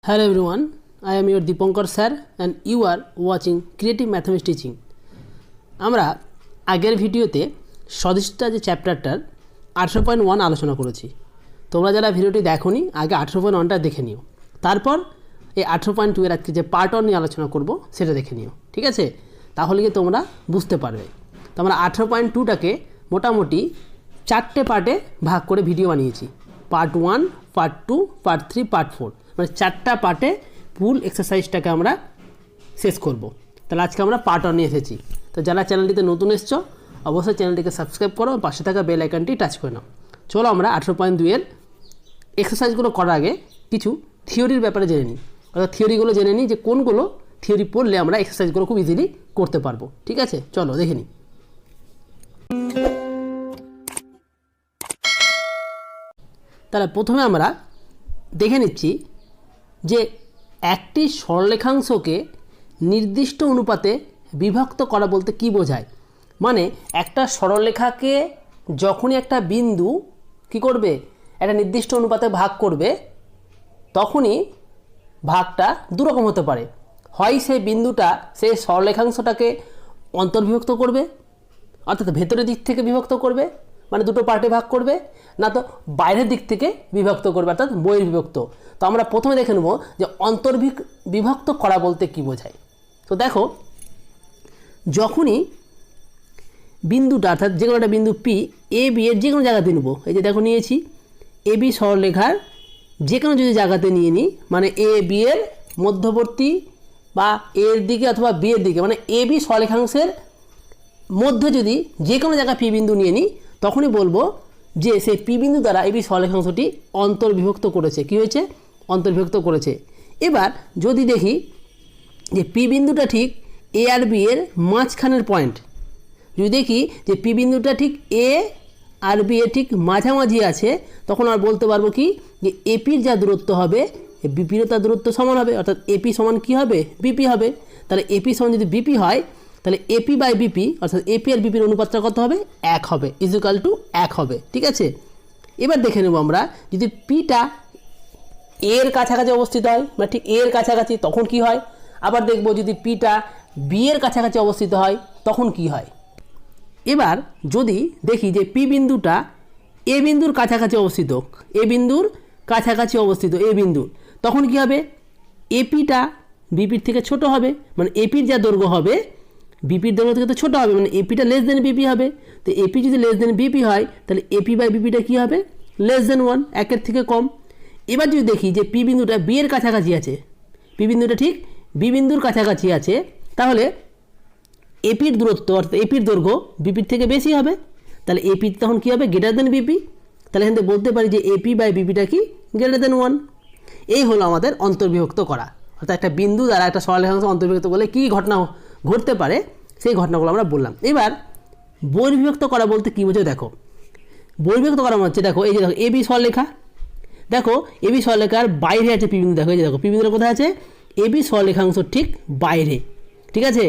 Hello everyone, I am your Dipankar sir and you are watching Creative Mathematics Teaching. আমরা আগের ভিডিওতে সদিশটা যে চ্যাপ্টারটার 18.1 আলোচনা করেছি। তোমরা যারা ভিডিওটি দেখোনি আগে 18.1টা দেখে নিও, তারপর এই 18.2 এর আজকে যে পার্ট 1 নিয়ে আলোচনা করব সেটা দেখে নিও, ঠিক আছে? তাহলে কি তোমরা বুঝতে পারবে। তো আমরা 18.2টাকে মোটামুটি 4টে পার্টে ভাগ করে ভিডিও বানিয়েছি। পার্ট 1, পার্ট 2, পার্ট 3, পার্ট 4, মানে 4টা পার্টে ফুল এক্সারসাইজটাকে আমরা শেষ করব। তাহলে আজকে আমরা পার্ট 1 নিয়ে এসেছি। তো যারা চ্যানেলটিতে নতুন এসছো অবশ্যই চ্যানেলটিকে সাবস্ক্রাইব করো, পাশে থাকা বেল আইকনটি টাচ করে নাও। চলো আমরা 18.2 এর এক্সারসাইজগুলো করার আগে কিছু থিওরির ব্যাপারে জেনে নিই, অর্থাৎ থিওরিগুলো জেনে নিই যে কোনগুলো থিওরি পড়লে আমরা এক্সারসাইজগুলো খুব ইজিলি করতে পারবো, ঠিক আছে? চলো দেখে নিই। তাহলে প্রথমে আমরা দেখে নিচ্ছি যে একটি সরলরেখাংশকে নির্দিষ্ট অনুপাতে বিভক্ত করা বলতে কি বোঝায়। মানে একটা সরলরেখাকে যখনই একটা বিন্দু কি করবে, একটা নির্দিষ্ট অনুপাতে ভাগ করবে, তখনই ভাগটা দুরকম হতে পারে। হয় সেই বিন্দুটা সেই সরলরেখাংশটাকে অন্তর্বিভক্ত করবে, অর্থাৎ ভেতরের দিক থেকে বিভক্ত করবে, মানে দুটো পার্টে ভাগ করবে, না তো বাইরের দিক থেকে বিভক্ত করবে, অর্থাৎ বহির্বিভক্ত। তো আমরা প্রথমে দেখে নেব যে বিভক্ত করা বলতে কি বোঝায়। তো দেখো, যখনই বিন্দুটা অর্থাৎ যে কোনো একটা বিন্দু পি এ বি এর যে কোনো জায়গাতে নেব, এই যে দেখো নিয়েছি এ বি সরলরেখার যে কোনো যদি জায়গাতে নিয়ে নিই, মানে এ বি এর মধ্যবর্তী বা এর দিকে অথবা বি এর দিকে, মানে এ বি সরলরেখাংশের মধ্যে যদি যে কোনো জায়গায় পি বিন্দু নিয়ে নিই, তখনই বলবো যে সেই পি বিন্দু দ্বারা এবি সরলরেখাংশটি অন্তর্বিভক্ত করেছে। কি হয়েছে? অন্তর্বিভক্ত করেছে। এবার যদি দেখি যে পি বিন্দুটা ঠিক এ আর বি এর মাঝখানের পয়েন্ট, যদি দেখি যে পি বিন্দুটা ঠিক এ আর বি এর ঠিক মাঝামাঝি আছে, তখন আর বলতে পারবো কি যে এপির যা দূরত্ব হবে বিপিরও তার দূরত্ব সমান হবে, অর্থাৎ এপি সমান কি হবে? বিপি হবে। তাহলে এপি সমান যদি বিপি হয়, তাহলে এপি বাই বিপি অর্থাৎ এপি আর বিপির অনুপাতটা কত হবে? 1 হবে, ইকুয়াল টু 1 হবে, ঠিক আছে? এবার দেখে নেব আমরা যদি পিটা এর কাছাকাছি অবস্থিত হয়, মানে ঠিক এর কাছাকাছি, তখন কি হয়? আবার দেখব যদি পিটা বি এর কাছাকাছি অবস্থিত হয় তখন কি হয়। এবার যদি দেখি যে পি বিন্দুটা এ বিন্দুর কাছাকাছি অবস্থিত, এ বিন্দুর কাছাকাছি অবস্থিত এ বিন্দুর, তখন কি হবে? এপিটা বিপির থেকে ছোট হবে, মানে এপির যা দৈর্ঘ্য হবে বিপির দৈর্ঘ্য থেকে তো ছোটো হবে, মানে এপিটা লেস দেন বিপি হবে। তো এপি যদি লেস দেন বিপি হয়, তাহলে এপি বাই বিপিটা কী হবে? লেস দেন 1, 1-এর থেকে কম। এবার যদি দেখি যে পি বিন্দুটা বি এর কাছাকাছি আছে, পি বিন্দুটা ঠিক বি বিন্দুর কাছাকাছি আছে, তাহলে এপির দূরত্ব অর্থাৎ এপির দৈর্ঘ্য বিপির থেকে বেশি হবে, তাহলে এপি তখন কী হবে? Greater than BP. তাহলে এখান থেকে বলতে পারি যে এপি বাই বিপিটা কি? Greater than 1। এই হলো আমাদের অন্তর্বিভক্ত করা, অর্থাৎ একটা বিন্দু দ্বারা একটা সরলরেখাংশ অন্তর্বিভক্ত করলে কী ঘটনা ঘটতে পারে সেই ঘটনাগুলো আমরা বললাম। এবার বহির্বিভক্ত করা বলতে কী বোঝায় দেখো। বহির্বিভক্ত করা হচ্ছে, দেখো এই যে দেখো এবি সরলরেখা, দেখো এবি সরলরেখার বাইরে আছে পি বিন্দু, দেখো এই যে দেখো পি বিন্দুটা কোথায় আছে? এবি সরলরেখাংশ ঠিক বাইরে, ঠিক আছে?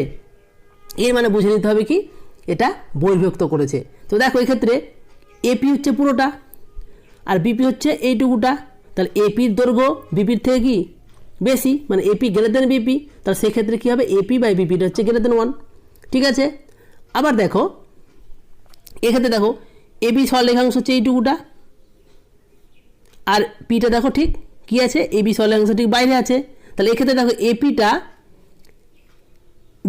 এর মানে বুঝে নিতে হবে কি এটা বহির্বিভক্ত করেছে। তো দেখো এক্ষেত্রে এপি হচ্ছে পুরোটা আর বিপি হচ্ছে এইটুকুটা, তাহলে এপির দৈর্ঘ্য বিপির থেকে কি বেশি, মানে এপি গ্রেটার দেন বিপি, তাহলে সেক্ষেত্রে কী হবে? এপি বাই বিপিটা হচ্ছে গ্রেটার দেন 1, ঠিক আছে? আবার দেখো এক্ষেত্রে দেখো এবি সরলরেখাংশ হচ্ছে এইটুকুটা আর পিটা দেখো ঠিক কী আছে? এবি সরলরেখাংশ ঠিক বাইরে আছে, তাহলে এক্ষেত্রে দেখো এপিটা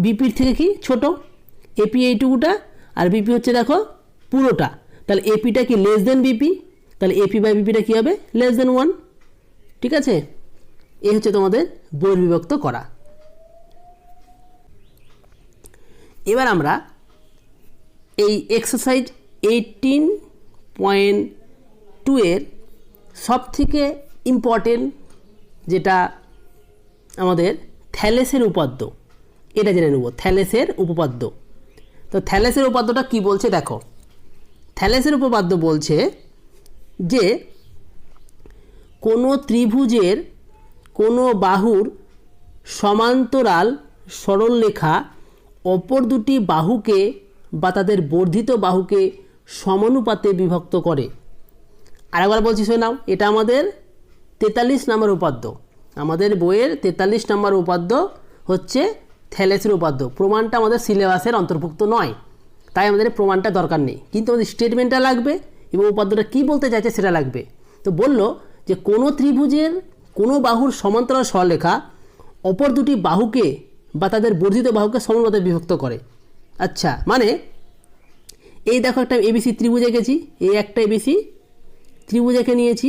বিপির থেকে কি ছোট, এপি এইটুকুটা আর বিপি হচ্ছে দেখো পুরোটা, তাহলে এপিটা কি লেস দেন বিপি, তাহলে এপি বাই বিপিটা কী হবে? লেস দেন 1, ঠিক আছে? এই হচ্ছে তোমাদের বহির্বিভক্ত করা। এবার আমরা এই এক্সারসাইজ 18.2 এর সবথেকে ইম্পর্টেন্ট যেটা আমাদের থ্যালেসের উপপাদ্য, এটা জেনে নেব। থ্যালেসের উপপাদ্য। তো থ্যালেসের উপপাদ্যটা কি বলছে দেখো। থ্যালেসের উপপাদ্য বলছে যে কোনো ত্রিভুজের কোনো বাহুর সমান্তরাল সরলরেখা অপর দুটি বাহুকে বা তাদের বর্ধিত বাহুকে সমানুপাতে বিভক্ত করে। আরেকবার বলছি শোনাও, এটা আমাদের 43 নম্বর উপপাদ্য। আমাদের বইয়ের 43 নম্বর উপাদ্য হচ্ছে থ্যালেসের উপাদ্য। প্রমাণটা আমাদের সিলেবাসের অন্তর্ভুক্ত নয়, তাই আমাদের প্রমাণটা দরকার নেই, কিন্তু আমাদের স্টেটমেন্টটা লাগবে এবং উপাদ্যটা কী বলতে চাইছে সেটা লাগবে। তো বলল যে কোনো ত্রিভুজের কোনো বাহুর সমান্তরাল সরলরেখা অপর দুটি বাহুকে বা তাদের বর্ধিত বাহুকে সমানুপাতে বিভক্ত করে। আচ্ছা, মানে এই দেখো একটা এবিসি ত্রিভুজ এঁকেছি, এই একটা এবিসি ত্রিভুজ এঁকে নিয়েছি।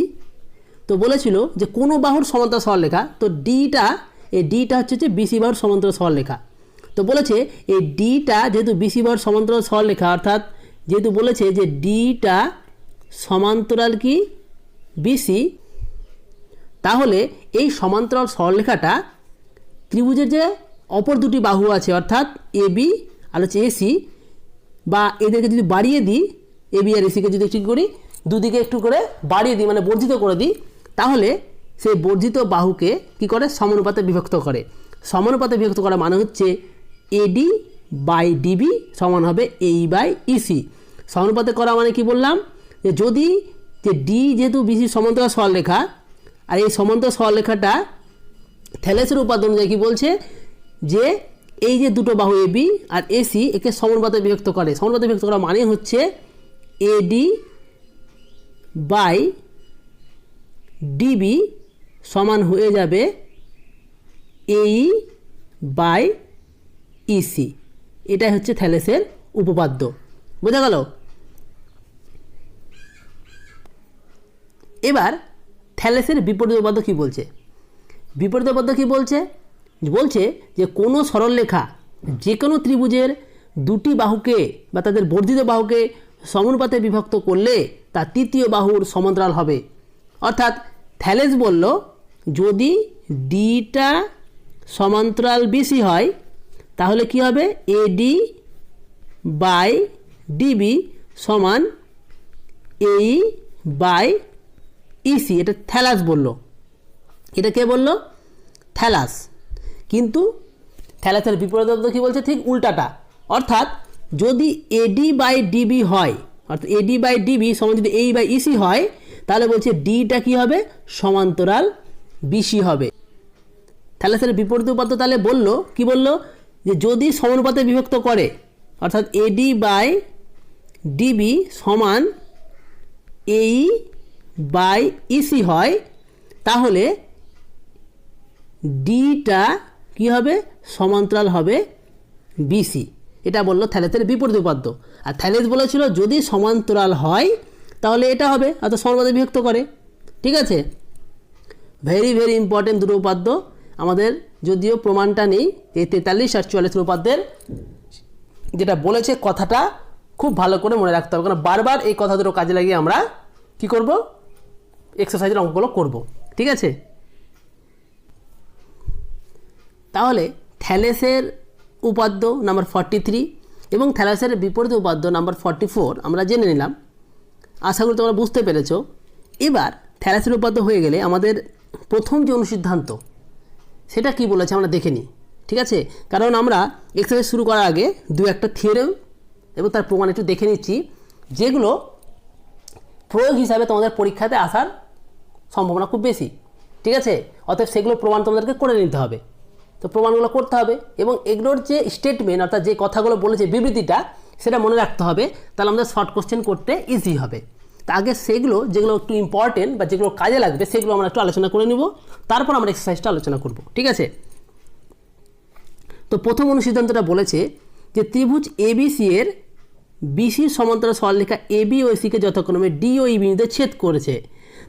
তো বলেছিল যে কোনো বাহুর সমান্তরাল সরলরেখা, তো এই ডিটা হচ্ছে বিসি বাহুর সমান্তরাল সরলরেখা। তো বলেছে এই ডিটা যেহেতু বিসি বাহুর সমান্তরাল সরলরেখা, অর্থাৎ যেহেতু বলেছে যে ডিটা সমান্তরাল কি বিসি, তাহলে এই সমান্তরাল সরলরেখাটা ত্রিভুজের যে অপর দুটি বাহু আছে অর্থাৎ এবি আর হচ্ছে এসি, বা এদেরকে যদি বাড়িয়ে দিই, এবি আর এসিকে যদি একটু করি দুদিকে একটু করে বাড়িয়ে দিই, মানে বর্ধিত করে দিই, তাহলে সেই বর্ধিত বাহুকে কি করে সমানুপাতে বিভক্ত করে। সমানুপাতে বিভক্ত করা মানে হচ্ছে এডি বাই ডিবি সমান হবে এই বাই ইসি। সমানুপাতে করা মানে কি বললাম, যে যদি যে ডি যেহেতু বিসির সমান্তরাল সরলরেখা, আর এই সমান্তরাল সরলরেখাটা থ্যালেসের উপাদ্য অনুযায়ী কি বলছে যে এই যে দুটো বাহু এবি আর এসি একে সমানুপাতে বিভক্ত করে। সমানুপাতে বিভক্ত করা মানে হচ্ছে এডি বাই ডিবি সমান হয়ে যাবে এই বাই ইসি। এটাই হচ্ছে থ্যালেসের উপপাদ্য। বোঝা গেল? এবার থ্যালেসের বিপরীত উপপাদ্য কী বলছে? বিপরীত উপপাদ্য কী বলছে? বলছে যে কোনো সরলরেখা যে কোনো ত্রিভুজের দুটি বাহুকে বা তাদের বর্ধিত বাহুকে সমানুপাতে বিভক্ত করলে তা তৃতীয় বাহুর সমান্তরাল হবে। অর্থাৎ থ্যালেস বলল যদি ডিটা সমান্তরাল বিসি হয় তাহলে কি হবে এডি বাই ডিবি সমান এই বাই ইসি। এটা থ্যালাস বলল। এটা কে বলল? থ্যালাস। কিন্তু থ্যালাসের বিপরীত কী বলছে? ঠিক উল্টাটা। অর্থাৎ যদি এডি বাই ডিবি হয়, অর্থাৎ এডি বাই ডিবি সমান যদি এই বাই ইসি হয়, তাহলে বলছে ডিটা কি হবে? সমান্তরাল বিসি হবে। থ্যালাসের বিপরীত উপাদ্য তাহলে বলল কি বলল? যে যদি সমানুপাতে বিভক্ত করে, অর্থাৎ এডি বাই ডিবি সমান এই বাই ইসি হয়, তাহলে ডিটা কি হবে? সমান্তরাল হবে বিসি। এটা বললো থ্যালেসের বিপরীত উপাদ্য। আর থ্যালেস বলেছিল যদি সমান্তরাল হয় তাহলে এটা হবে, অর্থাৎ সমানুপাতে বিভক্ত করে। ঠিক আছে, ভেরি ভেরি ইম্পর্টেন্ট দুটো উপাদ্য আমাদের, যদিও প্রমাণটা নেই এই 43 আর 44 উপাদ্যের। যেটা বলেছে কথাটা খুব ভালো করে মনে রাখতে হবে, কারণ বারবার এই কথা দুটো কাজে লাগিয়ে আমরা কি করব? এক্সারসাইজের অঙ্কগুলো করব। ঠিক আছে, তাহলে থ্যালেসের উপাদ্য নাম্বার 43 এবং থ্যালাসের বিপরীত উপাদ্য নাম্বার 44 আমরা জেনে নিলাম। আশা করি তোমরা বুঝতে পেরেছো। এবার থ্যালাসের উপাদ্য হয়ে গেলে আমাদের প্রথম যে অনুসিদ্ধান্ত সেটা কি বলেছে আমরা দেখে নিই। ঠিক আছে, কারণ আমরা এক্সারসাইজ শুরু করার আগে দু একটা থিওরেম এবং তার প্রমাণ একটু দেখে নিচ্ছি, যেগুলো প্রয়োগ হিসাবে তোমাদের পরীক্ষাতে আসার সম্ভাবনা খুব বেশি। ঠিক আছে, অতএব সেগুলো প্রমাণ তোমাদেরকে করে নিতে হবে। তো প্রমাণগুলো করতে হবে এবং এগুলোর যে স্টেটমেন্ট অর্থাৎ যে কথাগুলো বলেছে বিবৃতিটা সেটা মনে রাখতে হবে, তাহলে আমাদের শর্ট কোশ্চেন করতে ইজি হবে। তা আগে সেগুলো যেগুলো একটু ইম্পর্টেন্ট বা যেগুলো কাজে লাগবে সেগুলো আমরা একটু আলোচনা করে নিব, তারপর আমরা এক্সারসাইজটা আলোচনা করব। ঠিক আছে, তো প্রথম অনুসিদ্ধান্তটা বলেছে যে ত্রিভুজ এবিসি এর বিসির সমান্তরাল সরলরেখা এবি ও এসিকে যথাক্রমে ডি ও ই বিন্দুতে ছেদ করেছে।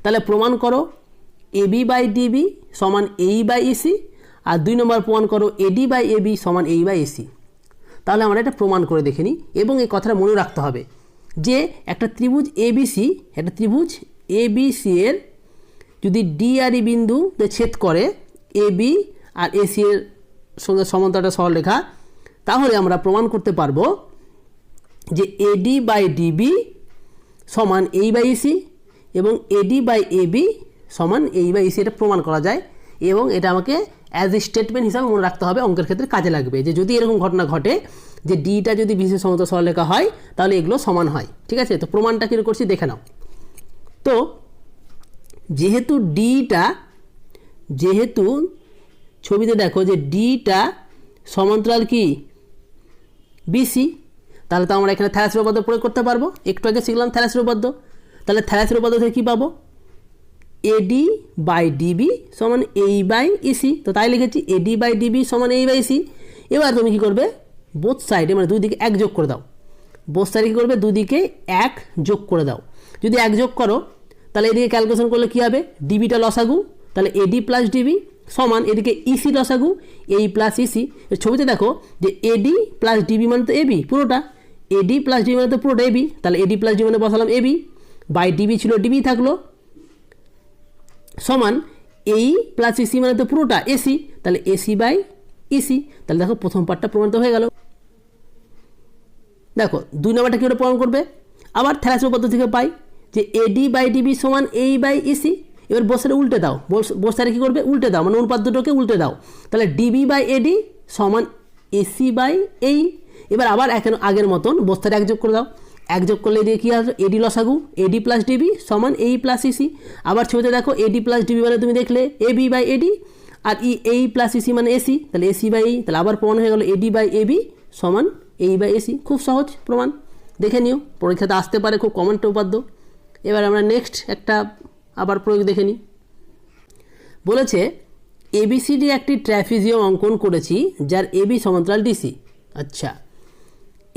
তাহলে প্রমাণ করো এবি বাই ডিবি সমান এই বাই ইসি, আর 2 নম্বর প্রমাণ করো এডি বাই এবি সমান এই বাই এসি। তাহলে আমরা এটা প্রমাণ করে দেখে নিই এবং এই কথাটা মনে রাখতে হবে যে একটা ত্রিভুজ এবিসি, একটা ত্রিভুজ এবিসি এর যদি ডি আর ই বিন্দুতে ছেদ করে এবি আর এসি এর সঙ্গে সমান্তরাল সরলরেখা, তাহলে আমরা প্রমাণ করতে পারবো যে এডি বাই ডিবি সমান এই বাই ইসি এবং এডি বাই এবি সমান এই বাই ইসি। এটা প্রমাণ করা যায় এবং এটা আমাকে অ্যাজ এ স্টেটমেন্ট হিসাবে মনে রাখতে হবে, অঙ্কের ক্ষেত্রে কাজে লাগবে। যে যদি এরকম ঘটনা ঘটে যে ডিটা যদি বিসির সমান্তরাল সরলরেখা হয় তাহলে এগুলো সমান হয়। ঠিক আছে, তো প্রমাণটা কী করছি দেখে নাও। তো যেহেতু ডিটা যেহেতু ছবিতে দেখো যে ডিটা সমান্তরাল কি বিসি, তাহলে তো আমরা এখানে থ্যালাসের উপপাদ্য প্রয়োগ করতে পারবো। একটু আগে শিখলাম থ্যালাসের উপপাদ্য। তাহলে থ্যালাসের উপপাদ্য থেকে কী পাবো? এডি বাই ডিবি সমান এই বাই ইসি। তো তাই লিখেছি এডি বাই ডিবি সমান এই বাই ইসি। এবার তুমি কী করবে? বোথ সাইডে মানে দুই দিকে এক যোগ করে দাও। বোথ সাইডে কী করবে? দুদিকে এক যোগ করে দাও। যদি এক যোগ করো তাহলে এদিকে ক্যালকুলেশন করলে কী হবে? ডিবিটা লসাগু, তাহলে এডি প্লাস ডিবি সমান এদিকে ইসি লসাগু এই প্লাস ইসি। ছবিতে দেখো যে এডি প্লাস ডিবি মানে তো এবি পুরোটা, এডি প্লাস ডিবি মানে তো পুরোটা এবি, তাহলে এডি প্লাস ডিবি মানে বসালাম এবি বাই ডিবি ছিল ডিবি থাকলো সমান এই প্লাস ইসি মানে তো পুরোটা এসি, তাহলে এসি বাই ইসি। তাহলে দেখো প্রথম পার্টটা প্রমাণিত হয়ে গেল। দেখো 2 নম্বরটা কী করে প্রমাণ করবে? আবার থ্যালাসের উপপাদ্য থেকে পাই যে এডি বাই ডিবি সমান এই বাই ইসি। এবার বসারে উল্টে দাও, বসারে কী করবে? উল্টে দাও, মানে অনুপাত দুটোকে উল্টে দাও। তাহলে ডিবি বাই এডি সমান এসি বাই এই। এবার আবার আগের মতন বস্তারে এক যোগ করে দাও। এক যোগ করলে এদিকে কী আসবে? এডি লসাগু এডি প্লাস ডিবি সমান এই প্লাস ইসি। আবার ছবিতে দেখো এডি প্লাস ডিবি মানে তুমি দেখলে এবি বাই এডি, আর এই প্লাস ইসি মানে এসি, তাহলে এসি বাই এই। তাহলে আবার প্রমাণ হয়ে গেল এডি বাই এবি সমান এই বাই এসি। খুব সহজ প্রমাণ, দেখে নিও, পরীক্ষাতে আসতে পারে, খুব কমন উপপাদ্য। এবার আমরা নেক্সট একটা আবার প্রয়োগ দেখে নিই। বলেছে এবিসিডি একটি ট্র্যাপিজিয়াম অঙ্কন করেছি যার এবি সমান্তরাল ডিসি। আচ্ছা,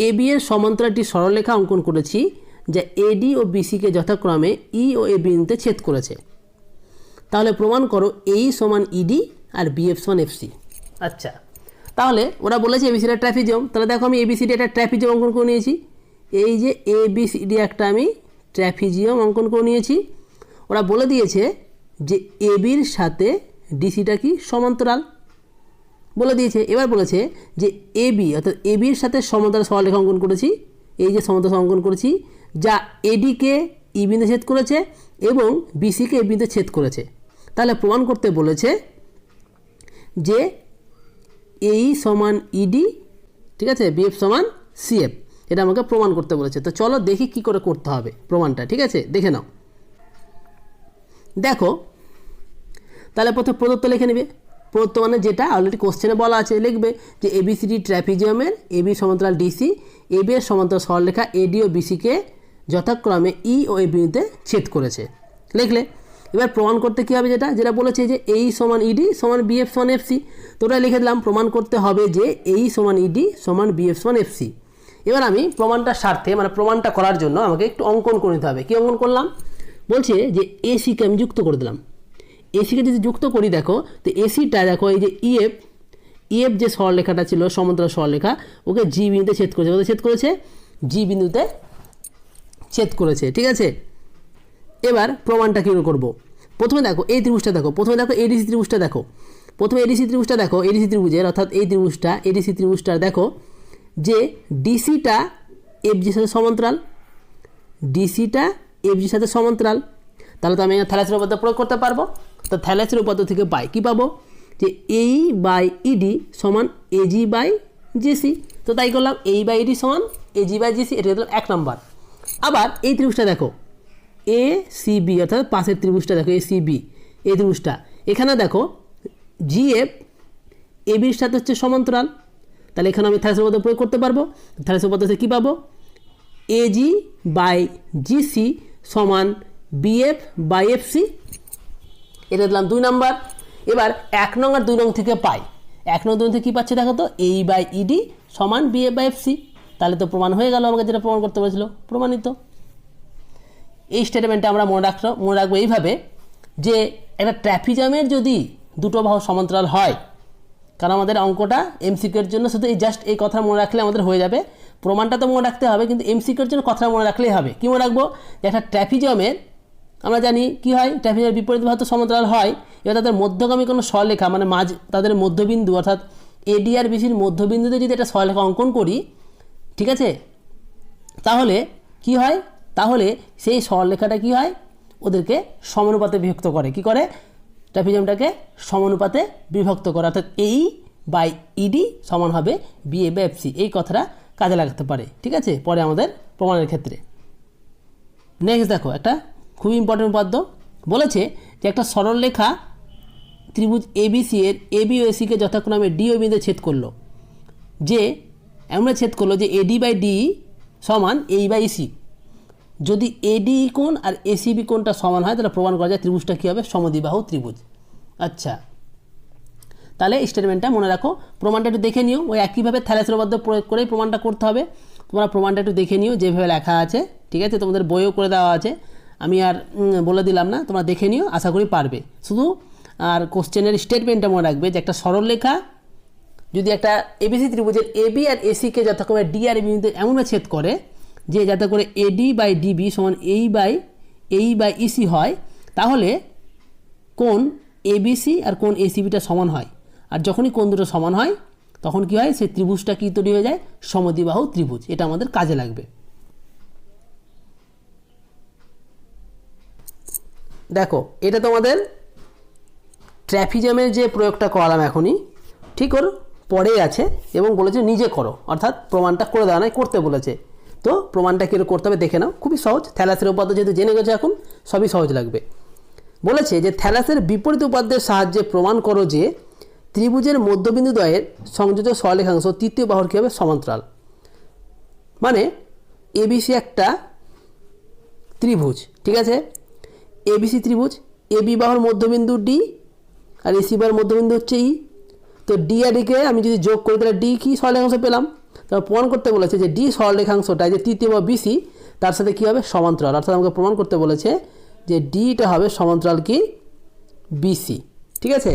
এবি এর সমান্তরাল একটি সরলরেখা অঙ্কন করেছি যা এডি ও বিসিকে যথাক্রমে ই ও এ বিন্দুতে ছেদ করেছে। তাহলে প্রমাণ করো এই সমান ইডি আর বিএফ সমান এফসি। আচ্ছা, তাহলে ওরা বলেছে এবিসিডি একটা ট্র্যাপিজিয়াম। তাহলে দেখো আমি এবিসিডি একটা ট্র্যাপিজিয়াম অঙ্কন করে নিয়েছি। এই যে এবিসিডি একটা আমি ট্র্যাপিজিয়াম অঙ্কন করে নিয়েছি। ওরা বলে দিয়েছে যে এবির সাথে ডিসিটা কি সমান্তরাল বলে দিয়েছে। এবার বলেছে যে এবি অর্থাৎ এবির সাথে সমান্তরাল সরলরেখা অঙ্কন করেছি। এই যে সমান্তরাল অঙ্কন করেছি যা এডিকে ই বিন্দুতে ছেদ করেছে এবং বিসিকে এ বিন্দুতে ছেদ করেছে। তাহলে প্রমাণ করতে বলেছে যে এই সমান ইডি, ঠিক আছে, বিএফ সমান সিএফ। এটা আমাকে প্রমাণ করতে বলেছে। তো চলো দেখি কি করে করতে হবে প্রমাণটা, ঠিক আছে, দেখে নাও। দেখো তাহলে প্রথমে প্রদত্ত লিখে নেবে। প্রদত্ত মানে যেটা অলরেডি কোশ্চেনে বলা আছে লিখবে যে এবিসিডি ট্র্যাপিজিয়ামের এবি সমান্তরাল ডিসি, এবি এর সমান্তরাল সরলরেখা এডি ও বিসিকে যথাক্রমে ই ও এ বিন্দুতে ছেদ করেছে, লিখলে। এবার প্রমাণ করতে কী হবে? যেটা বলেছে যে এই সমান ইডি সমান বিএফ সমান এফসি। তো ওটা লিখে দিলাম। প্রমাণ করতে হবে যে এই সমান ইডি সমান বিএফ সমান এফসি। এবার আমি প্রমাণটার স্বার্থে মানে প্রমাণটা করার জন্য আমাকে একটু অঙ্কন করে নিতে হবে। কী অঙ্কন করলাম? বলছে যে এসিকে আমি যুক্ত করে দিলাম। এসিকে যদি যুক্ত করি দেখো তো এসিটা দেখো এই যে ইএফ যে সরলরেখাটা ছিল সমান্তরাল সরলরেখা ওকে জি বিন্দুতে ছেদ করেছে। কোথায় ছেদ করেছে? জি বিন্দুতে ছেদ করেছে, ঠিক আছে। এবার প্রমাণটা কী করব? প্রথমে দেখো এই ত্রিভুজটা দেখো, প্রথমে দেখো এডিসি ত্রিভুজটা দেখো, প্রথমে এডিসি ত্রিভুজটা দেখো। এডিসি ত্রিভুজের অর্থাৎ এই ত্রিভুজটা এডিসি ত্রিভুজটার দেখো যে ডিসিটা এফজির সাথে সমান্তরাল, ডিসিটা এফজির সাথে সমান্তরাল। তাহলে তো আমি থ্যালাসের উপপাদ্য প্রয়োগ করতে পারবো। তো থ্যালাসের উপপাদ্য থেকে পাই কী পাবো? যে এই বাই ইডি সমান এজি বাই জিসি। তো তাই করলাম, এই বাই ইডি সমান এজি বাই জিসি, এটা দিলাম 1 নম্বর। আবার এই ত্রিভুজটা দেখো এ সি বি অর্থাৎ পাশের ত্রিভুজটা দেখো এ সি বি, এই ত্রিভুজটা এখানে দেখো জিএফ এবির সাথে হচ্ছে সমান্তরাল। তাহলে এখানে আমি থ্যালাসের উপপাদ্য প্রয়োগ করতে পারবো। থ্যালাসের উপপাদ্য থেকে কী পাবো? এজি বাই জিসি সমান বিএফ বাই এফসি, এটা দিলাম 2 নম্বর। এবার 1 নং আর 2 নং থেকে পাই। 1 নং 2 নং থেকে কী পাচ্ছে দেখো তো? এই বাই ইডি সমান বিএফ বাই এফসি। তাহলে তো প্রমাণ হয়ে গেল, আমাকে যেটা প্রমাণ করতে বলেছিল, প্রমাণিত। এই স্টেটমেন্টটা আমরা মনে রাখবো এইভাবে যে একটা ট্র্যাপিজিয়ামের যদি দুটো বাহু সমান্তরাল হয়, কারণ আমাদের অঙ্কটা এমসিকিউর জন্য শুধু এই কথা মনে রাখলে আমাদের হয়ে যাবে। প্রমাণটা তো মনে রাখতে হবে, কিন্তু এমসিকিউর জন্য কথা মনে রাখলেই হবে। কী মনে রাখবো? যে একটা ট্র্যাপিজিয়ামের আমরা জানি কী হয়, ট্র্যাপিজিয়ামের বিপরীত বাহু তো সমান্তরাল হয়। এবার তাদের মধ্যগামী কোনো সরলরেখা মানে তাদের মধ্যবিন্দু অর্থাৎ এডি আর বিসির মধ্যবিন্দুতে যদি একটা সরলরেখা অঙ্কন করি, ঠিক আছে, তাহলে কি হয়? তাহলে সেই সরলরেখাটা কী হয়? ওদেরকে সমানুপাতে বিভক্ত করে। কি করে? ট্র্যাপিজিয়ামটাকে সমানুপাতে বিভক্ত করে, অর্থাৎ এই বাই ইডি সমান হবে বিএ বাই এফসি। এই কথাটা কাজে লাগাতে পারে, ঠিক আছে, পরে আমাদের প্রমাণের ক্ষেত্রে। নেক্সট দেখো একটা খুবই ইম্পর্টেন্ট উপপাদ্য। বলেছে যে একটা সরলরেখা ত্রিভুজ এবিসি এর এবি ও এসিকে যথাক্রমে ডি ও বিন্দুতে ছেদ করলো, যে এমন ছেদ করলো যে এডি বাই ডি সমান এই বাই ইসি। যদি এডি কোণ আর এসিবি কোণটা সমান হয় তাহলে প্রমাণ করা যায় ত্রিভুজটা কী হবে, সমদ্বিবাহু ত্রিভুজ। আচ্ছা, তাহলে স্টেটমেন্টটা মনে রাখো। প্রমাণটা একটু দেখে নিও, ওই একইভাবে থ্যালাসের উপপাদ্য প্রয়োগ করেই প্রমাণটা করতে হবে। তোমরা প্রমাণটা একটু দেখে নিও যেভাবে লেখা আছে, ঠিক আছে, তোমাদের বইও করে দেওয়া আছে, আমি আর বলে দিলাম না, তোমরা দেখে নিও, আশা করি পারবে। শুধু আর কোশ্চেনের স্টেটমেন্টটা মনে রাখবে যে একটা সরলরেখা যদি একটা এবিসি ত্রিভুজের এবি আর এসিকে যথাক্রমে ডি আর বিন্দুতে এমনভাবে ছেদ করে যে যাতে করে এডি বাই ডিবি সমান এই বাই ইসি হয়, তাহলে কোণ এবিসি আর কোণ এসিবিটা সমান হয়। আর যখনই কোণ দুটো সমান হয় তখন কি হয়, সেই ত্রিভুজটা কি তৈরি হয়ে যায়, সমদ্বিবাহু ত্রিভুজ। এটা আমাদের কাজে লাগবে। দেখো, এটা তোমাদের ট্র্যাপিজমের যে প্রয়োগটা করালাম এখনই, ঠিক ওর পরেই আছে এবং বলেছে নিজে করো, অর্থাৎ প্রমাণটা করে দেওয়া নয়, করতে বলেছে। তো প্রমাণটা কীরকম করতে হবে দেখে নাও, খুবই সহজ। থ্যালাসের উপপাদ্য যেহেতু জেনে গেছে এখন, সবই সহজ লাগবে। বলেছে যে থ্যালাসের বিপরীত উপপাদ্যের সাহায্যে প্রমাণ করো যে ত্রিভুজের মধ্যবিন্দু দ্বয়ের সংযোজক সরলরেখাংশ তৃতীয় বাহুর কী হবে, সমান্তরাল। মানে এবিসি একটা ত্রিভুজ, ঠিক আছে, এবিসি ত্রিভুজ, এবি বাহুর মধ্যবিন্দু ডি আর এসি বাহুর মধ্যবিন্দু হচ্ছে ই। তো ডি আর ডিকে আমি যদি যোগ করি তাহলে ডি কি সরলরেখাংশ পেলাম। তারপর প্রমাণ করতে বলেছে যে ডি সরলরেখাংশটা যে তৃতীয় বাহু বিসি তার সাথে কী হবে, সমান্তরাল। অর্থাৎ আমাকে প্রমাণ করতে বলেছে যে ডিটা হবে সমান্তরাল কি, বিসি। ঠিক আছে,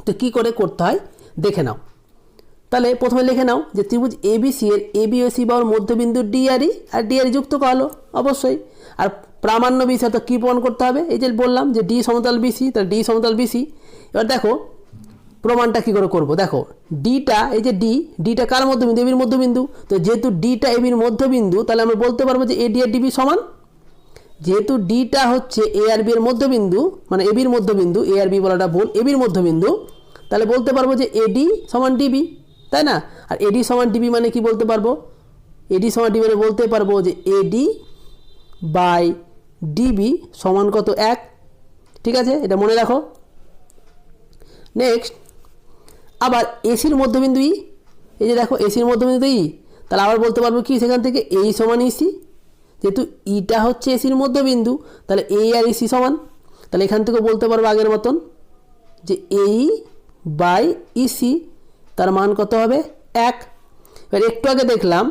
তো কী করে করতে হয় দেখে নাও। তাহলে প্রথমে লিখে নাও যে ত্রিভুজ এবিসি এর এবি ও সি বাহুর মধ্যবিন্দু ডি আর ই যুক্ত করালো অবশ্যই। আর প্রামাণ্য বিষয় তো কী প্রমাণ করতে হবে, এই যে বললাম যে ডি সমতল বিসি, তাহলে ডি সমতল বিসি। এবার দেখো প্রমাণটা কী করে করবো। দেখো ডিটা, এই যে ডিটা কার মধ্যবিন্দু, এবির মধ্যবিন্দু। তো যেহেতু ডিটা এবির মধ্যবিন্দু তাহলে আমরা বলতে পারবো যে এডি আর ডিবি সমান। যেহেতু ডিটা হচ্ছে এ আর বি এর মধ্যবিন্দু, মানে এবির মধ্যবিন্দু, এ আর বি বলাটা ভুল, এবির মধ্যবিন্দু, তাহলে বলতে পারবো যে এডি সমান ডিবি, তাই না। আর এডি সমান ডিবি মানে কি বলতে পারবো, এডি সমান ডিবি মানে বলতে পারবো যে এডি বাই ডিবি সমান কত, 1। ঠিক আছে, এটা মনে রাখো। নেক্সট আবার এসির মধ্যবিন্দু ই, এই যে দেখো এসির মধ্যবিন্দু ই, তাহলে আবার বলতে পারবো কি সেখান থেকে এই সমান ইসি। যেহেতু ইটা হচ্ছে এসির মধ্যবিন্দু তাহলে এই আর ইসি সমান, তাহলে এখান থেকে বলতে পারবো আগের মতন যে এই বাই ইসি তার মান কত হবে, 1। এবার একটু আগে দেখলাম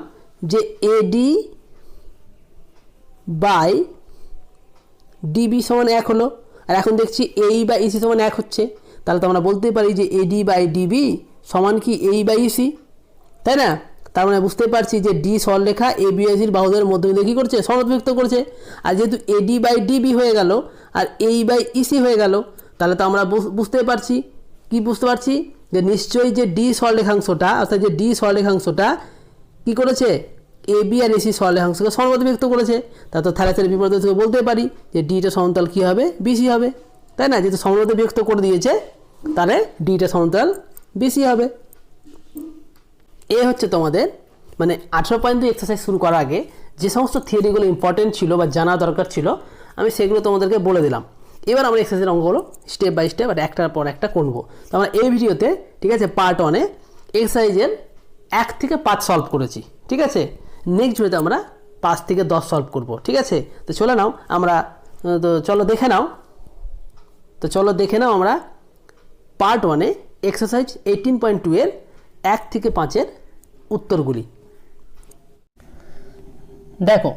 যে এডি বাই ডিবি সমান 1 হলো, আর এখন দেখছি এই বাই ইসি সমান 1 হচ্ছে। তাহলে তো আমরা বলতেই পারি যে এডি বাই ডিবি সমান কি এই বাই ইসি, তাই না। তার মানে বুঝতে পারছি যে ডি সরলরেখা এ বি এসির বাহুদের মধ্যবিন্দু কী করছে, সমদ্বিভক্ত করছে। আর যেহেতু এডি বাই ডিবি হয়ে গেল আর এই বাই ইসি হয়ে গেল, তাহলে তো আমরা বুঝতে পারছি, কি বুঝতে পারছি যে নিশ্চয়ই যে ডি সরলরেখাংশটা, অর্থাৎ যে ডি সরলরেখাংশটা কী করেছে, এ বি আর এসি সরলরেখাংশকে সমদ্বিভক্ত করেছে। তা তো থ্যালাসের বিপরীত থেকে বলতে পারি যে ডিটা সমান্তরাল কী হবে, বিসি হবে, তাই না। যেহেতু সমদ্বিভক্ত করে দিয়েছে তাহলে ডিটা সমান্তরাল বিসি হবে। এ হচ্ছে তোমাদের মানে 18.2 এক্সারসাইজ শুরু করার আগে যে সমস্ত থিওরিগুলো ইম্পর্টেন্ট ছিল বা জানা দরকার ছিল আমি সেগুলো তোমাদেরকে বলে দিলাম। এবার আমরা এক্সারসাইজের অঙ্কগুলো স্টেপ বাই স্টেপ আর একটার পর একটা করবো। তো আমরা এই ভিডিওতে, ঠিক আছে, পার্ট 1-এ এক্সারসাইজের 1 থেকে 5 সলভ করেছি, ঠিক আছে। নেক্সট ভিডিওতে আমরা 5 থেকে 10 সলভ করব, ঠিক আছে। তো চলে নাও আমরা, তো চলো দেখে নাও আমরা পার্ট 1-এ এক্সারসাইজ 18.2-এর 1 থেকে 5-এর উত্তরগুলি। দেখো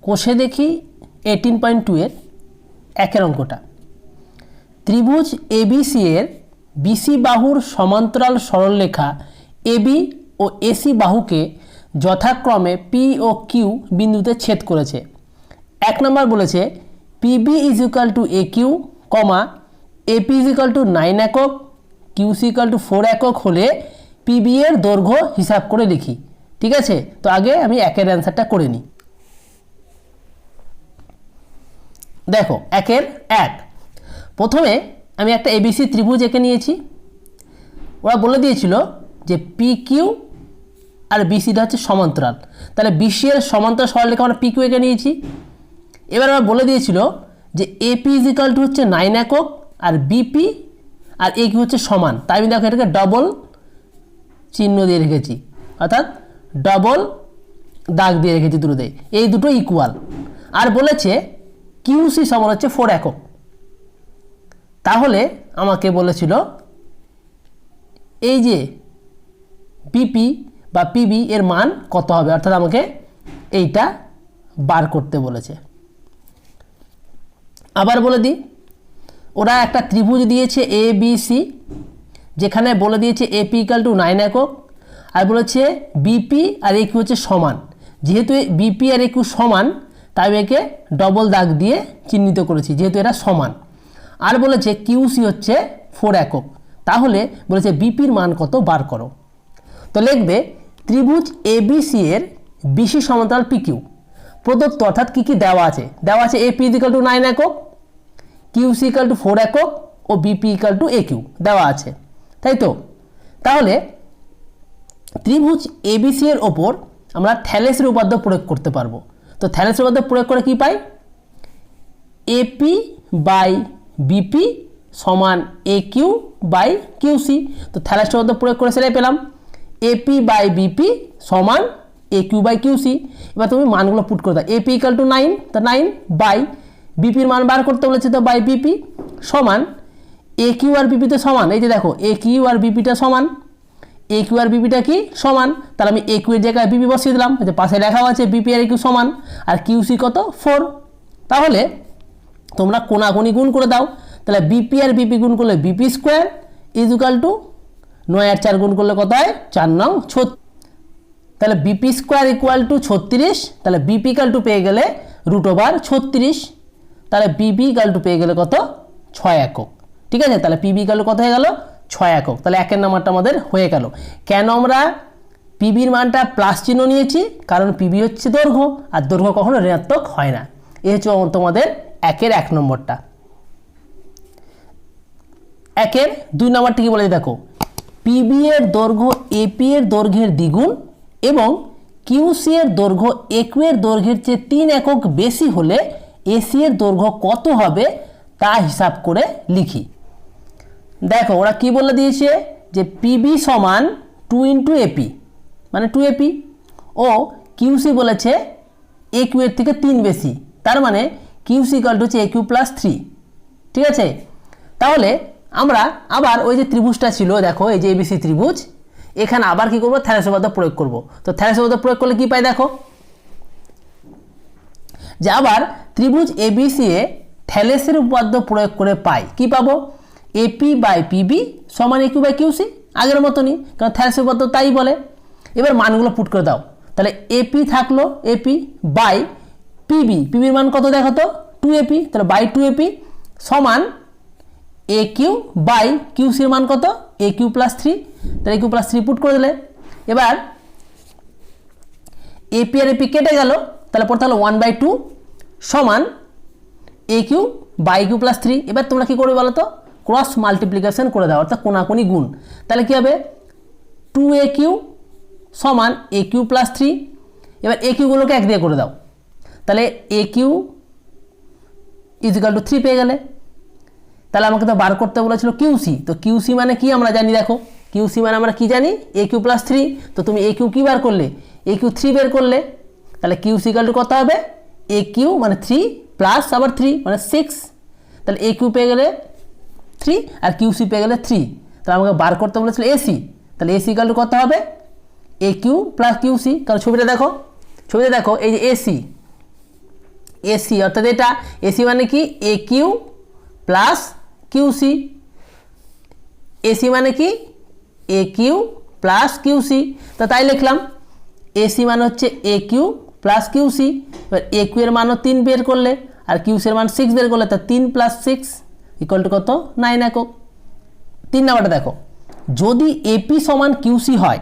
কোষে দেখি 18.2-এর 1-এর অঙ্কটা। ত্রিভুজ এবিসি এর বিসি বাহুর সমান্তরাল সরলরেখা এবি ও এসি বাহুকে যথাক্রমে পি ও কিউ বিন্দুতে ছেদ করেছে। 1 নম্বর বলেছে PB is equal to A Q, comma AP is equal to 9 একক, কিউসি ইকুয়াল টু 4 একক হলে পিবি এর দৈর্ঘ্য হিসাব করে লিখি। ঠিক আছে, তো আগে আমি 1-এর অ্যান্সারটা করে নিই। দেখো 1-এর 1, প্রথমে আমি একটা এবিসি ত্রিভুজ এঁকে নিয়েছি। ওরা বলে দিয়েছিল যে পি কিউ আর বিসিটা হচ্ছে সমান্তরাল, তাহলে বিসি এর সমান্তরাল সরলরেখা আমরা পি কিউ এঁকে নিয়েছি। এবার ওরা বলে দিয়েছিল যে এপি ইজ ইকুয়াল টু হচ্ছে 9 একক আর বিপি আর এ কিউ হচ্ছে সমান, তাই আমি দেখো এটাকে ডবল চিহ্ন দিয়ে রেখেছি, অর্থাৎ ডবল দাগ দিয়ে রেখেছি দুটোতে, এই দুটো ইকুয়াল। আর বলেছে কিউসি সমান হচ্ছে 4 একক। তাহলে আমাকে বলেছিল এই যে বিপি বা পিবি এর মান কত হবে, অর্থাৎ আমাকে এইটা বার করতে বলেছে। আবার বলে দিই, ওরা একটা ত্রিভুজ দিয়েছে এ বি সি, যেখানে বলে দিয়েছে এপি ইকাল টু 9 একক, আর বলেছে বিপি আর এ কিউ হচ্ছে সমান। যেহেতু বিপি আর এ কিউ সমান, তাই একে ডবল দাগ দিয়ে চিহ্নিত করেছি, যেহেতু এরা সমান। আর বলেছে কিউসি হচ্ছে 4 একক। তাহলে বলেছে বিপির মান কত বার করো। তো লিখবে ত্রিভুজ এবিসি এর বিসি সমান্তরাল পিকিউ প্রদত্ত, অর্থাৎ কি কি দেওয়া আছে, দেওয়া আছে এপি ইকাল টু 9 একক, কিউসি ইকাল টু 4 একক ও BP equal to A Q দেওয়া আছে, তাই তো। তাহলে ত্রিভুজ এবিসি এর ওপর আমরা থ্যালেসের উপপাদ্য প্রয়োগ করতে পারবো। তো থ্যালেসের উপপাদ্য প্রয়োগ করে কি পাই, এপি বাই বিপি সমান এ কিউ বাই কিউসি। তো থ্যালেসের উপপাদ্য প্রয়োগ করে সেটাই পেলাম, এপি বাই বিপি সমান এ কিউ বাই কিউসি। এবার তুমি মানগুলো পুট করে দাও, এপি ইকাল টু 9, তো 9 বাই বিপির মান বার করতে বলেছে, তো বাই বিপি সমান এ কিউ আর বিপি তো সমান, এই যে দেখো এ কিউ আর বিপিটা সমান, এ কিউ আর বিপিটা কি সমান, তাহলে আমি এ কিউ এর জায়গায় বিপি বসিয়ে দিলাম, যে পাশে লেখাও আছে বিপি আর এ কিউ সমান, আর কিউসি কত 4। তাহলে তোমরা কোনাকুনি গুণ করে দাও, তাহলে বিপি আর বিপি গুণ করলে BP square is equal to 9 আর 4 গুণ করলে কত হয় 4 নং 36, তাহলে বিপি স্কোয়ার ইকুয়াল টু 36, তাহলে বিপি ইকাল টু পেয়ে গেলে √36, তাহলে বিপি ইকাল টু পেয়ে গেলে কত 6 একক। ঠিক আছে, তাহলে পিবি ইকাল টু কত হয়ে গেল 6 একক। তাহলে একের নাম্বারটা আমাদের হয়ে গেল। কেন আমরা পিবির মানটা প্লাস চিহ্ন নিয়েছি, কারণ পিবি হচ্ছে দৈর্ঘ্য, আর দৈর্ঘ্য কখনো ঋণাত্মক হয় না। এই হচ্ছে তোমাদের একের 1 নম্বরটা। একের 2 নম্বরটা কি বলেছে দেখো, পিবি এর দৈর্ঘ্য এপি এর দৈর্ঘ্যের দ্বিগুণ এবং কিউসি এর দৈর্ঘ্য একিউ এর দৈর্ঘ্যের চেয়ে 3 একক বেশি হলে এসি এর দৈর্ঘ্য কত হবে তা হিসাব করে লিখি। দেখো ওরা কি বলে দিয়েছে, যে পিবি সমান 2 ইন্টু এপি মানে 2 এপি, ও কিউসি বলেছে একিউ এর থেকে 3 বেশি, তার মানে কিউসি ইকুয়াল টু হচ্ছে একিউ প্লাস 3। ঠিক আছে, তাহলে আমরা আবার ওই যে ত্রিভুজটা ছিল, দেখো এই যে এবিসি ত্রিভুজ, এখানে আবার কি করব, থ্যালেসের উপপাদ্য প্রয়োগ করব। তো থ্যালেসের উপপাদ্য প্রয়োগ করলে কি পাই দেখো, যে আবার ত্রিভুজ এবিসি এ থ্যালেসের উপপাদ্য প্রয়োগ করে পাই, কি পাবো, এপি বাই পিবি সমান একিউ বাই কিউসি, আগের মতনই, কারণ থ্যালেসের উপপাদ্য তাই বলে। এবার মানগুলো পুট করে দাও, তাহলে এপি থাকলো এপি বাই পিবি, পিবির মান কত দেখো তো 2 এপি, তাহলে বাই 2 এপি সমান এ কিউ বাই কিউসির মান কত এ কিউ প্লাস 3, তাহলে এ কিউ প্লাস 3 পুট করে দিলে। এবার এপি আর এপি কেটে গেল, তাহলে পড়তে হলো 1/2 সমান এ কিউ বাই কিউ প্লাস 3। এবার তোমরা কি করবে বলো তো, ক্রস মাল্টিপ্লিকেশন করে দাও, অর্থাৎ কোনাকুনি গুণ। তাহলে কি হবে 2 এ কিউ সমান এ কিউ প্লাস 3। এবার এ কিউগুলোকে 1 দিয়ে করে দাও, তাহলে এ কিউ ইজ ইকাল টু 3 পেয়ে গেলে। তাহলে আমাকে তো বার করতে বলেছিল কিউসি, তো কিউসি মানে কি আমরা জানি, দেখো কিউসি মানে আমরা কি জানি এ কিউ প্লাস 3। তো তুমি এ কিউ কি বার করলে, এ কিউ 3 বের করলে, তাহলে কিউসি ইকুয়াল টু কত হবে এ কিউ মানে 3 প্লাস আবার 3 মানে 6, তাহলে এ কিউ পেয়ে গেলে 3 আর কিউসি পেয়ে গেলে 3। তাহলে আমাকে বার করতে বলেছিল এসি, তাহলে এসি ইকুয়াল টু কত হবে এ কিউ প্লাস কিউসি। কারণ ছবিটা দেখো, ছবিটা দেখো এই যে এসি, এসি অর্থাৎ এটা এসি মানে কি এ কিউ প্লাস কিউসি, এসি মানে কি এ কিউ প্লাস কিউসি। তো তাই লিখলাম এসি মানে হচ্ছে এ কিউ প্লাস কিউসি। এবার এ কিউ এর মানও 3 বের করলে আর কিউসির মান 6 বের করলে, তা 3 প্লাস 6 ইকুয়াল টু কত 9 একক। 3 নাম্বারটা দেখো, যদি এপি সমান কিউসি হয়,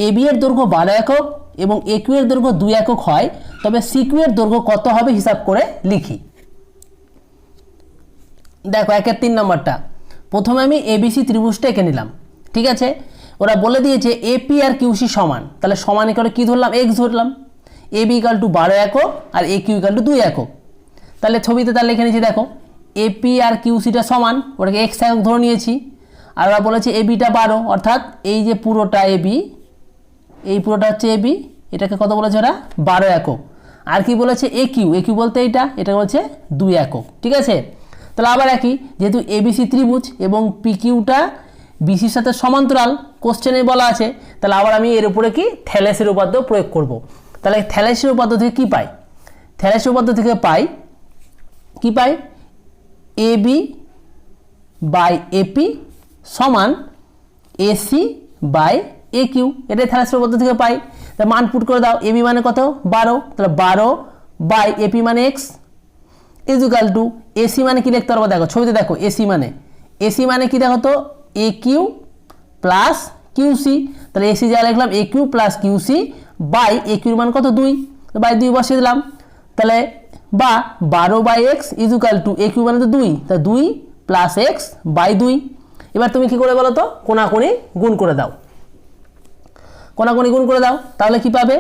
এবি এর দৈর্ঘ্য 12 একক এবং এ কিউ এর দৈর্ঘ্য 2 একক হয়, তবে সিকিউ এর দৈর্ঘ্য কত হবে হিসাব করে লিখি। দেখো একের 3 নম্বরটা, প্রথমে আমি এবিসি ত্রিভুজটা এঁকে নিলাম। ঠিক আছে, ওরা বলে দিয়েছে এপি আর কিউসি সমান, তাহলে সমান করে কি ধরলাম এক্স ধরলাম, এবি ইকাল টু 12 একক আর এ কিউ ইকাল টু 2 একক। তাহলে ছবিতে তাহলে লিখে নিয়েছি, দেখো এপি আর কিউসিটা সমান, ওটাকে এক্স একক ধরে নিয়েছি। আর ওরা বলেছে এবিটা 12, অর্থাৎ এই যে পুরোটা এবি, এই পুরোটা হচ্ছে এবি, এটাকে কত বলেছে ওরা 12 একক। আর কি বলেছে এ কিউ, এ কিউ বলতে এটা বলছে 2 একক। ঠিক আছে, তাহলে আবার একই, যেহেতু এবিসি ত্রিভুজ এবং পি কিউটা বিসির সাথে সমান্তরাল কোশ্চেনে বলা আছে, তাহলে আবার আমি এর উপরে কি থ্যালেসের উপপাদ্য প্রয়োগ করব। তাহলে থ্যালেসের উপপাদ্য থেকে কি পাই? থ্যালেসের উপপাদ্য থেকে পাই কি পাই, এবি বাই এপি সমান এসি বাই এ কিউ, এটাই থ্যালেসের উপপাদ্য থেকে পাই। তাহলে মান পুট করে দাও, এবি মানে কত 12, তাহলে 12 বাই এপি মানে এক্স ইজুকাল টু এসি মানে কি লিখতে পারবো, দেখো ছবিতে দেখো, এসি মানে কি দেখো তো এ কিউ প্লাস কিউসি, তাহলে এসি যা লিখলাম এ কিউ প্লাস কিউসি বাই এ কিউর মান কত 2, বাই 2 বসিয়ে দিলাম। তাহলে বা 12 by X equal to A Q মানে তো 2, তা 2 প্লাস এক্স বাই 2। এবার তুমি কি করে বলো তো, কোনাকুনি গুণ করে দাও, কোনাকুনি গুণ করে দাও, তাহলে কি পাবে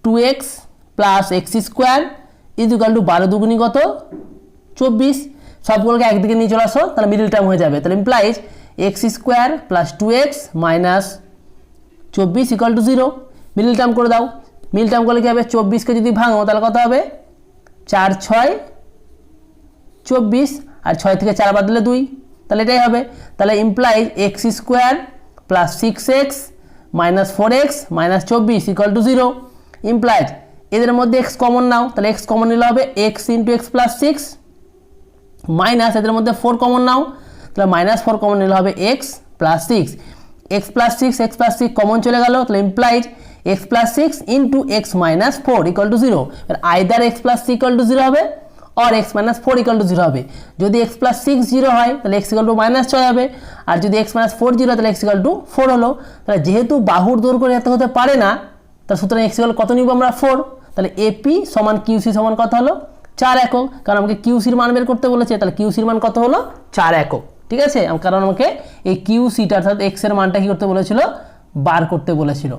2x plus X square equal to 12 দুগুণি কত 24, সবগুলোকে একদিকে নিয়ে চলে আসো, তাহলে মিডল টার্ম হয়ে যাবে। তাহলে implies x square plus 2x minus 24 equal to 0। Middle term করে দাও, মিডল টার্ম করলে কি হবে, 24কে যদি ভাঙো তাহলে কত হবে 4 6 24, আর 6 থেকে 4 বাদ দিলে 2, তাহলে এটাই হবে। তাহলে implies x square plus 6x minus 4x minus 24 equal to 0। Implies এদের মধ্যে এক্স কমন নাও, তাহলে এক্স কমন নিলে হবে x into x plus 6 minus এদের মধ্যে 4 কমন নাও, তাহলে মাইনাস 4 কমন নিলে হবে x plus 6, x plus 6 common চলে গেল, তাহলে implies x plus 6 into x minus 4 equal to 0। Either x plus 6 equal to 0 হবে और x माइनस 4 इक्वल टू 0 হবে। যদি x প্লাস 6 0 হয় তাহলে x ইকুয়াল টু মাইনাস 6 হবে, আর যদি x মাইনাস 4 0 তাহলে x ইকুয়াল টু 4 হলো। তাহলে যেহেতু বাহুর দৈর্ঘ্য এত হতে পারে না, তাহলে সুতরাং x ইকুয়াল কত নিব আমরা 4। তাহলে এপি সমান কিউসি সমান কত হলো 4 একক, কারণ আমাকে কিউসির মান বের করতে বলেছে, তাহলে কিউসির মান কত হলো 4 একক। ঠিক আছে, কারণ আমাকে এই কিউসিটা অর্থাৎ x এর মানটা কি করতে বলেছিল, বার করতে বলেছিল।